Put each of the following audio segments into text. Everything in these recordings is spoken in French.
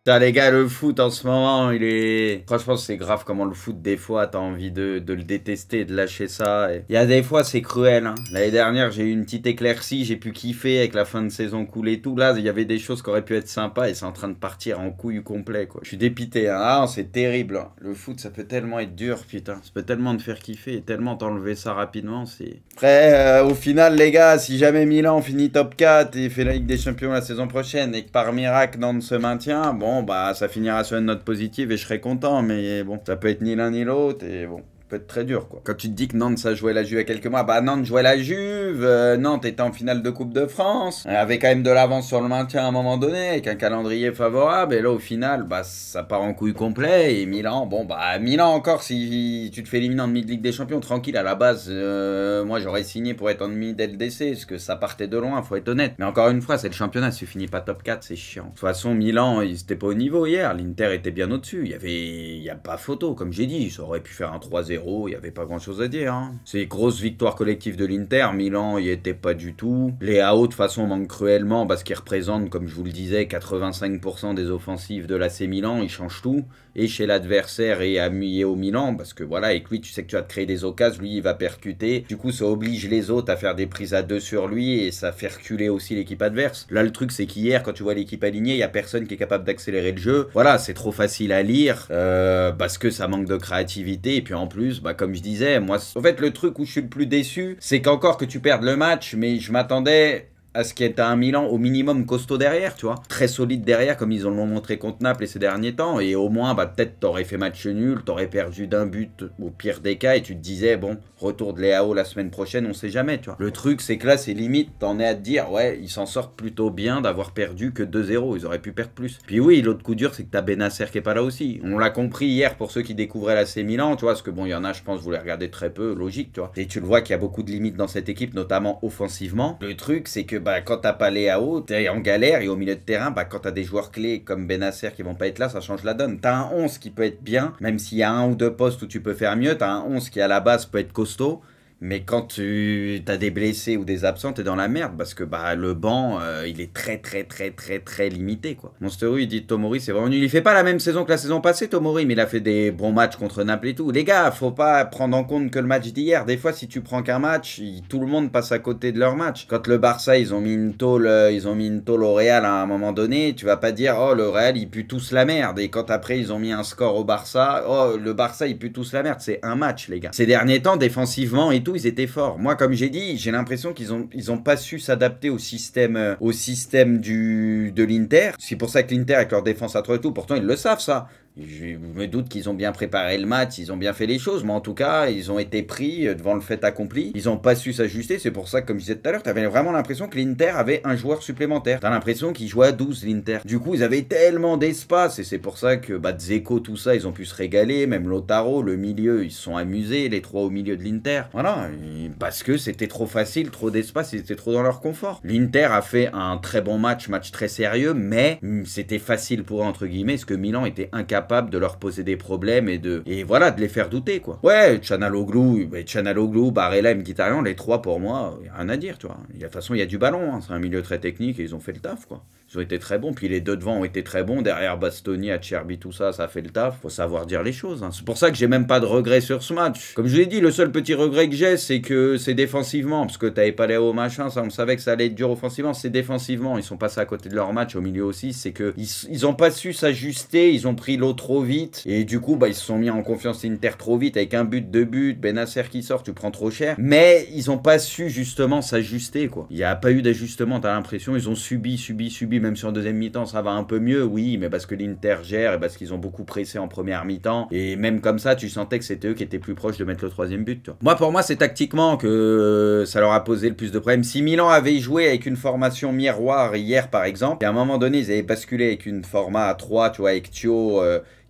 Putain, les gars, le foot en ce moment, il est. Franchement, c'est grave comment le foot, des fois, t'as envie de le détester, et de lâcher ça. Il y a des fois, c'est cruel. Hein. L'année dernière, j'ai eu une petite éclaircie, j'ai pu kiffer avec la fin de saison cool et tout. Là, il y avait des choses qui auraient pu être sympas et c'est en train de partir en couille complet, quoi. Je suis dépité, hein. Ah, c'est terrible. Hein. Le foot, ça peut tellement être dur, putain. Ça peut tellement te faire kiffer et tellement t'enlever ça rapidement. C'est. Après, au final, les gars, si jamais Milan finit top 4 et fait la Ligue des Champions la saison prochaine et que par miracle, Nantes se maintient, bon, bah, ça finira sur une note positive et je serai content, mais bon, ça peut être ni l'un ni l'autre, et bon, ça peut être très dur, quoi. Quand tu te dis que Nantes, ça jouait la Juve il y a quelques mois, bah, Nantes jouait la Juve, Nantes était en finale de Coupe de France, avait quand même de l'avance sur le maintien à un moment donné, avec un calendrier favorable, et là, au final, bah, ça part en couille complet, et Milan, bon, bah, Milan encore, si tu te fais éliminer en demi de Ligue des Champions, tranquille, à la base, moi, j'aurais signé pour être en demi d'LDC, parce que ça partait de loin, faut être honnête. Mais encore une fois, c'est le championnat, si tu finis pas top 4, c'est chiant. De toute façon, Milan, ils étaient pas au niveau hier, l'Inter était bien au-dessus, il y a pas photo, comme j'ai dit, ça aurait pu faire un 3-0, il y avait pas grand-chose à dire, hein. C'est grosse victoire collective de l'Inter, Milan, il était pas du tout. Les AO, de toute façon, manquent cruellement, parce qu'ils représentent, comme je vous le disais, 85% des offensives de l'AC Milan, ils changent tout, et chez l'adversaire et au Milan, parce que voilà, avec lui, tu sais que tu vas te créer des occasions, lui, il va percuter, du coup, ça oblige les autres à faire des prises à deux sur lui, et ça fait reculer aussi l'équipe adverse. Là, le truc, c'est qu'hier, quand tu vois l'équipe alignée, il y a personne qui est capable d'accélérer le jeu. Voilà, c'est trop facile à lire, parce que ça manque de créativité, et puis en plus, bah, comme je disais, moi, en fait, le truc où je suis le plus déçu, c'est qu'encore que tu perdes le match, mais je m'attendais à ce qu'il y ait un Milan au minimum costaud derrière, tu vois. Très solide derrière, comme ils l'ont montré contre Naples ces derniers temps. Et au moins, bah, peut-être t'aurais fait match nul, t'aurais perdu d'un but au pire des cas, et tu te disais, bon, retour de Léao la semaine prochaine, on sait jamais, tu vois. Le truc, c'est que là, c'est limite, t'en es à te dire, ouais, ils s'en sortent plutôt bien d'avoir perdu que 2-0. Ils auraient pu perdre plus. Puis oui, l'autre coup dur, c'est que t'as Benasser qui est pas là aussi. On l'a compris hier pour ceux qui découvraient l'AC Milan, tu vois, parce que bon, il y en a, je pense, vous les regardez très peu, logique, tu vois. Et tu le vois qu'il y a beaucoup de limites dans cette équipe, notamment offensivement. Le truc, c'est que bah, quand t'as pas Léao, t'es en galère, et au milieu de terrain, bah, quand t'as des joueurs clés comme Benasser qui vont pas être là, ça change la donne. T'as un 11 qui peut être bien, même s'il y a un ou deux postes où tu peux faire mieux, t'as un 11 qui à la base peut être costaud. Mais quand tu as des blessés ou des absents, t'es dans la merde parce que bah, le banc, il est très limité, quoi. Monsteru, il dit Tomori, c'est vraiment nul. Il fait pas la même saison que la saison passée, Tomori, mais il a fait des bons matchs contre Naples et tout. Les gars, faut pas prendre en compte que le match d'hier. Des fois, si tu prends qu'un match, tout le monde passe à côté de leur match. Quand le Barça, ils ont mis une tôle au Real à un moment donné, tu vas pas dire, oh, le Real, il pue tous la merde. Et quand après, ils ont mis un score au Barça, oh, le Barça, il pue tous la merde. C'est un match, les gars. Ces derniers temps, défensivement et tout, ils étaient forts. Moi, comme j'ai dit, j'ai l'impression qu'ils ont pas su s'adapter au système de l'Inter. C'est pour ça que l'Inter, avec leur défense à 3 et tout, pourtant, ils le savent, ça. Je me doute qu'ils ont bien préparé le match, ils ont bien fait les choses, mais en tout cas, ils ont été pris devant le fait accompli. Ils n'ont pas su s'ajuster, c'est pour ça que, comme je disais tout à l'heure, t'avais vraiment l'impression que l'Inter avait un joueur supplémentaire. T'as l'impression qu'ils jouaient à 12, l'Inter. Du coup, ils avaient tellement d'espace, et c'est pour ça que, bah, Dzeko, tout ça, ils ont pu se régaler, même Lautaro, le milieu, ils se sont amusés, les trois au milieu de l'Inter. Voilà, parce que c'était trop facile, trop d'espace, ils étaient trop dans leur confort. L'Inter a fait un très bon match très sérieux, mais c'était facile pour eux, entre guillemets, parce que Milan était incapable de leur poser des problèmes et voilà, de les faire douter, quoi. Ouais, Çalhanoğlu, Barella et Mkhitaryan, les trois, pour moi, il n'y a rien à dire, tu vois. De toute façon, il y a du ballon, hein. C'est un milieu très technique et ils ont fait le taf, quoi. Ils ont été très bons, puis les deux devant ont été très bons, derrière Bastoni, Acerbi, tout ça, ça a fait le taf. Faut savoir dire les choses, hein. C'est pour ça que j'ai même pas de regrets sur ce match. Comme je l'ai dit, le seul petit regret que j'ai, c'est que c'est défensivement, parce que t'avais pas les hauts machin, ça on savait que ça allait être dur offensivement, c'est défensivement, ils sont passés à côté de leur match, au milieu aussi, c'est que ils ont pas su s'ajuster, ils ont pris l'eau trop vite, et du coup, bah, ils se sont mis en confiance Inter trop vite, avec un but, deux buts, Benasser qui sort, tu prends trop cher, mais ils ont pas su justement s'ajuster, quoi. Il y a pas eu d'ajustement, t'as l'impression, ils ont subi, même sur en deuxième mi-temps, ça va un peu mieux, oui, mais parce que l'Inter gère et parce qu'ils ont beaucoup pressé en première mi-temps. Et même comme ça, tu sentais que c'était eux qui étaient plus proches de mettre le troisième but. Moi, pour moi, c'est tactiquement que ça leur a posé le plus de problèmes. Si Milan avait joué avec une formation miroir hier, par exemple, et à un moment donné, ils avaient basculé avec une format à 3, tu vois, avec Thio,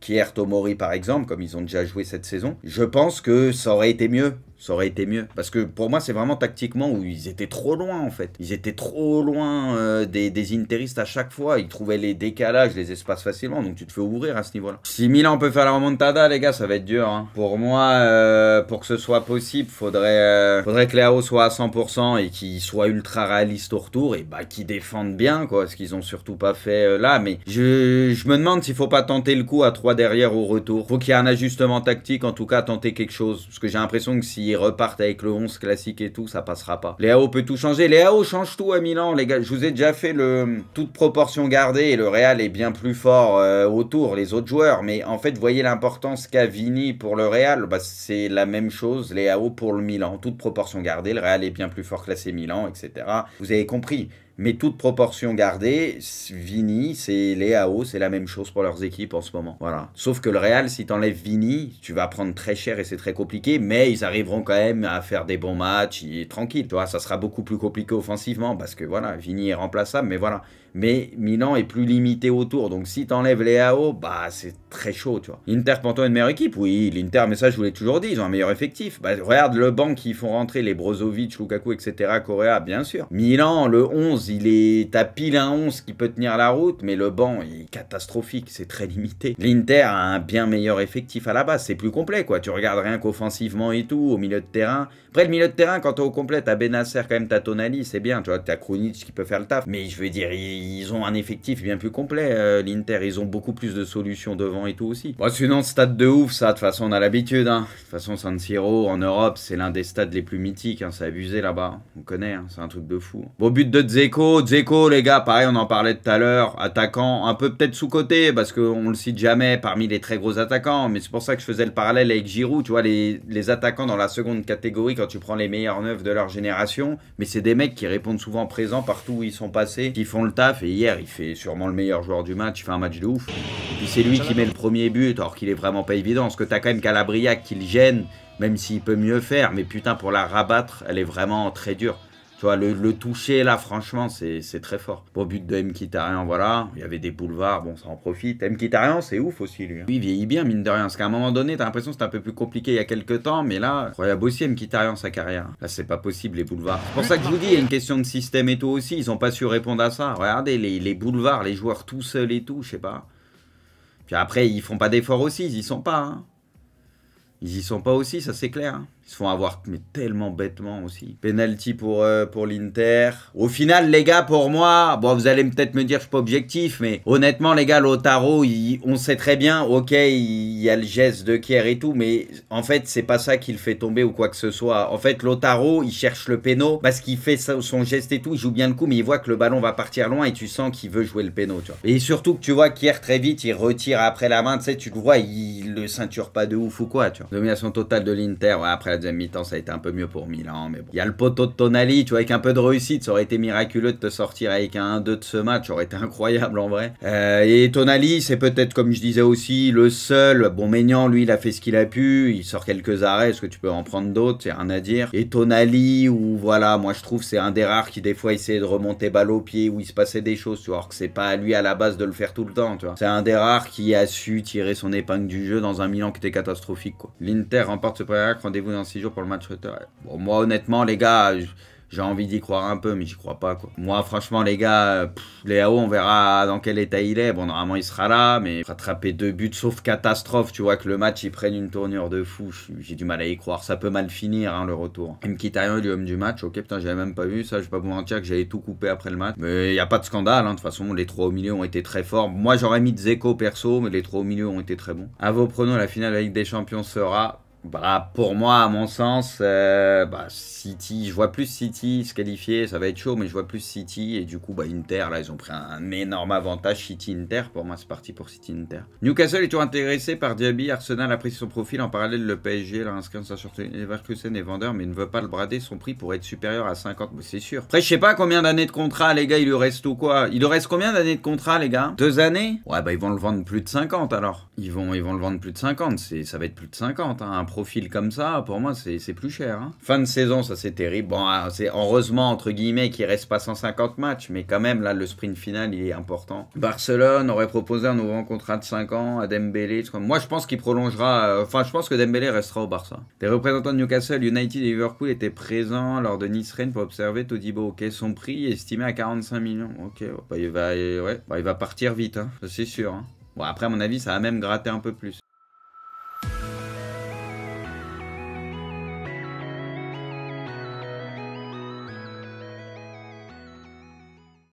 Kier, Tomori, par exemple, comme ils ont déjà joué cette saison, je pense que ça aurait été mieux. Ça aurait été mieux. Parce que pour moi, c'est vraiment tactiquement où ils étaient trop loin, en fait. Ils étaient trop loin des interistes à chaque fois. Ils trouvaient les décalages, les espaces facilement. Donc tu te fais ouvrir à ce niveau-là. Si Milan peut faire la remontada, les gars, ça va être dur. Hein. Pour moi, pour que ce soit possible, faudrait que Leao soit à 100% et qu'il soit ultra réaliste au retour. Et bah, qu'ils défendent bien, quoi. Ce qu'ils ont surtout pas fait là. Mais je me demande s'il faut pas tenter le coup à 3 derrière au retour. Faut qu'il y ait un ajustement tactique, en tout cas, tenter quelque chose. Parce que j'ai l'impression que s'ils repartent avec le 11 classique et tout, ça passera pas. Leao peut tout changer. Leao change tout à Milan, les gars. Je vous ai déjà fait toute proportion gardée et le Real est bien plus fort autour, les autres joueurs. Mais en fait, vous voyez l'importance qu'a Vini pour le Real. Bah, c'est la même chose, Leao pour le Milan. Toute proportion gardée, le Real est bien plus fort que l'AC Milan, etc. Vous avez compris. Mais toute proportion gardée, Vini, c'est Leao, c'est la même chose pour leurs équipes en ce moment. Voilà. Sauf que le Real, si t'enlèves Vini, tu vas prendre très cher et c'est très compliqué, mais ils arriveront quand même à faire des bons matchs, tranquille. Tu vois, ça sera beaucoup plus compliqué offensivement parce que voilà, Vini est remplaçable, mais voilà. Mais Milan est plus limité autour, donc si t'enlèves Leao, bah c'est très chaud, tu vois. L'Inter pour toi une meilleure équipe, oui, l'Inter, mais ça je vous l'ai toujours dit, ils ont un meilleur effectif. Bah, regarde le banc qui font rentrer les Brozovic, Lukaku, etc., Correa, bien sûr. Milan, le 11, t'as pile un 11 qui peut tenir la route, mais le banc est catastrophique, c'est très limité. L'Inter a un bien meilleur effectif à la base, c'est plus complet, quoi. Tu regardes rien qu'offensivement et tout, au milieu de terrain. Après, le milieu de terrain, quand t'es au complet, t'as Benasser, quand même, t'as Tonali, c'est bien, tu vois, t'as Krunic qui peut faire le taf. Mais je veux dire, ils ont un effectif bien plus complet, l'Inter. Ils ont beaucoup plus de solutions devant et tout aussi. Bon, sinon, stade de ouf, ça, de toute façon, on a l'habitude, hein. De toute façon, San Siro, en Europe, c'est l'un des stades les plus mythiques, hein. C'est abusé là-bas. On connaît, hein. C'est un truc de fou. Bon, but de Dzeko. Dzeko, les gars, pareil, on en parlait tout à l'heure. Attaquant, un peu peut-être sous-côté, parce qu'on le cite jamais parmi les très gros attaquants. Mais c'est pour ça que je faisais le parallèle avec Giroud. Tu vois, les attaquants dans la seconde catégorie, quand tu prends les meilleurs neufs de leur génération, mais c'est des mecs qui répondent souvent présents partout où ils sont passés, qui font le taf. Et hier, il fait sûrement le meilleur joueur du match. Il fait un match de ouf. Et puis c'est lui qui met le premier but, alors qu'il est vraiment pas évident. Parce que t'as quand même Calabria qui le gêne, même s'il peut mieux faire. Mais putain, pour la rabattre, elle est vraiment très dure. Tu vois, le toucher, là, franchement, c'est très fort. Bon, but de Mkhitaryan, voilà. Il y avait des boulevards, bon, ça en profite. Mkhitaryan, c'est ouf aussi, lui. Lui, il vieillit bien, mine de rien. Parce qu'à un moment donné, t'as l'impression que c'était un peu plus compliqué il y a quelques temps. Mais là, incroyable aussi, Mkhitaryan, sa carrière. Là, c'est pas possible, les boulevards. C'est pour ça que je vous dis, il y a une question de système et tout aussi. Ils ont pas su répondre à ça. Regardez, les boulevards, les joueurs tout seuls et tout, je sais pas. Puis après, ils font pas d'efforts aussi, ils y sont pas, hein. Ils y sont pas aussi, ça c'est clair. Hein. Ils se font avoir, mais tellement bêtement aussi. Penalty pour l'Inter. Au final, les gars, pour moi, bon, vous allez peut-être me dire que je suis pas objectif, mais honnêtement, les gars, Lautaro, on sait très bien, ok, il y a le geste de Kier et tout, mais en fait, c'est pas ça qui le fait tomber ou quoi que ce soit. En fait, Lautaro, il cherche le péno parce qu'il fait son geste et tout, il joue bien le coup, mais il voit que le ballon va partir loin et tu sens qu'il veut jouer le péno, tu vois. Et surtout que tu vois Kier très vite, il retire après la main, tu sais, tu le vois, il le ceinture pas de ouf ou quoi, tu vois. Domination totale de l'Inter, ouais, après la deuxième mi-temps, ça a été un peu mieux pour Milan, mais bon. Il y a le poteau de Tonali, tu vois, avec un peu de réussite, ça aurait été miraculeux de te sortir avec un 1-2 de ce match, ça aurait été incroyable en vrai. Et Tonali, c'est peut-être, comme je disais aussi, le seul. Bon, Maignan, lui, il a fait ce qu'il a pu, il sort quelques arrêts, est-ce que tu peux en prendre d'autres, c'est rien à dire. Et Tonali, où voilà, moi je trouve c'est un des rares qui des fois essayait de remonter balle au pied, où il se passait des choses, tu vois, alors que c'est pas à lui à la base de le faire tout le temps, tu vois. C'est un des rares qui a su tirer son épingle du jeu dans un Milan qui était catastrophique, quoi. L'Inter remporte ce premier acte, rendez-vous dans 6 jours pour le match retour. Bon, moi honnêtement les gars, j'ai envie d'y croire un peu, mais j'y crois pas, quoi. Moi franchement les gars, Leao, on verra dans quel état il est. Bon, normalement il sera là, mais rattraper 2 buts sauf catastrophe, tu vois, que le match il prenne une tournure de fou, j'ai du mal à y croire. Ça peut mal finir, hein, le retour. Mkhitaryan est l'homme du match, ok, putain, j'avais même pas vu ça, je vais pas vous mentir que j'avais tout coupé après le match. Mais il y a pas de scandale, hein, de toute façon, les 3 au milieu ont été très forts. Moi j'aurais mis Dzeko perso, mais les 3 au milieu ont été très bons. À vos pronos, la finale de la Ligue des Champions sera... Bah, pour moi, à mon sens, City, je vois plus City se qualifier, ça va être chaud, mais je vois plus City, et du coup, bah, Inter, là, ils ont pris un énorme avantage, City-Inter, pour moi, c'est parti pour City-Inter. Newcastle est toujours intéressé par Diaby, Arsenal apprécie son profil, en parallèle, le PSG, là, inscrit sur Leverkusen est vendeur, mais il ne veut pas le brader, son prix pourrait être supérieur à 50, mais c'est sûr. Après, je sais pas combien d'années de contrat, les gars, il lui reste ou quoi. Il lui reste combien d'années de contrat, les gars? 2 années? Ouais, bah, ils vont le vendre plus de 50, alors. Ils vont le vendre plus de 50, ça va être plus de 50, hein. profil comme ça, pour moi, c'est plus cher. Hein. Fin de saison, ça c'est terrible. Bon, c'est heureusement, entre guillemets, qu'il reste pas 150 matchs, mais quand même, là, le sprint final, il est important. Barcelone aurait proposé un nouveau contrat de 5 ans à Dembélé. Moi, je pense qu'il prolongera. Enfin, je pense que Dembélé restera au Barça. Des représentants de Newcastle, United et Liverpool étaient présents lors de Nice-Rennes pour observer Todibo. Ok, son prix est estimé à 45 millions. Ok, bah, il va partir vite, hein. C'est sûr. Hein. Bon, après, à mon avis, ça va même gratter un peu plus.